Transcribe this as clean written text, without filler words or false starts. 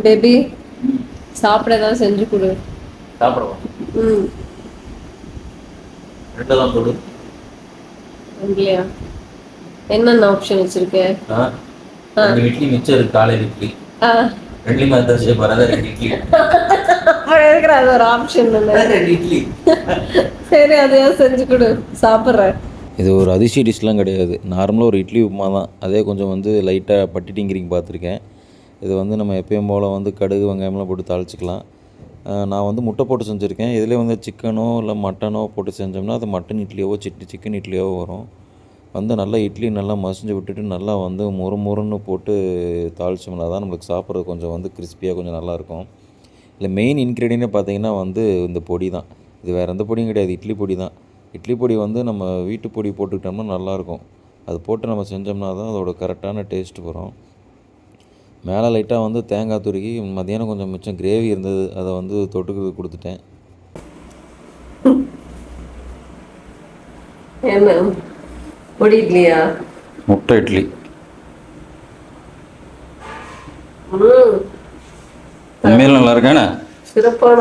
Baby சாப்பிட ஏதாவது செஞ்சு கொடு. சாப்பிடுவா. ம். ரெண்டு தான் கொடு. இல்லையா? என்னென்ன ஆப்ஷன் வச்சிருக்க? ரெண்டு இட்லி மிச்சம் இருக்கு, காலையில் இட்லி. ரெண்டுலையுமே அதான் செய்ய போறேன். ரெண்டு இட்லி. அப்புறம் இருக்கிற அது ஒரு ஆப்ஷன் ரெண்டு இட்லி. சரி, அதையாவது செஞ்சு கொடு, சாப்பிட்றேன். இது ஒரு அதிசய டிஷ்லாம் கிடையாது. நார்மலாக ஒரு இட்லி உப்புமா தான். அதே கொஞ்சம் வந்து லைட்டாக பட்டிட்டிங்கிறீங்க பார்த்துருக்கேன். இது வந்து நம்ம எப்பயும் போல் வந்து கடுகு வெங்காயம்லாம் போட்டு தாளிச்சிக்கலாம். நான் வந்து முட்டை போட்டு செஞ்சுருக்கேன். இதிலே வந்து சிக்கனோ இல்லை மட்டனோ போட்டு செஞ்சோம்னா அது மட்டன் இட்லியாவோ சிக்கன் இட்லியாவோ வரும். வந்து நல்லா இட்லி நல்லா மசிஞ்சு விட்டுட்டு நல்லா வந்து முறுன்னு போட்டு தாளிச்சோம்னா தான் நம்மளுக்கு சாப்பிட்றது கொஞ்சம் வந்து கிறிஸ்பியாக கொஞ்சம் நல்லாயிருக்கும். இல்லை மெயின் இன்க்ரீடியன்ட்டே பார்த்திங்கன்னா வந்து இந்த பொடி தான். இது வேறு எந்த பொடியும் கிடையாது, இட்லி பொடி தான். இட்லி பொடி வந்து நம்ம வீட்டு பொடி போட்டுக்கிட்டோம்னா நல்லாயிருக்கும். அது போட்டு நம்ம செஞ்சோம்னா தான் அதோட கரெக்டான டேஸ்ட் வரும். மேலே லைட்டாக வந்து தேங்காய் துருக்கி மதியானம் கொஞ்சம் மிச்சம் கிரேவி இருந்தது, அதை வந்து தொட்டுக்கு கொடுத்துட்டேன். என்ன பொடி இட்லியா? முட்டை இட்லி. உண்மையில நல்லா இருக்கானே, சிறப்பான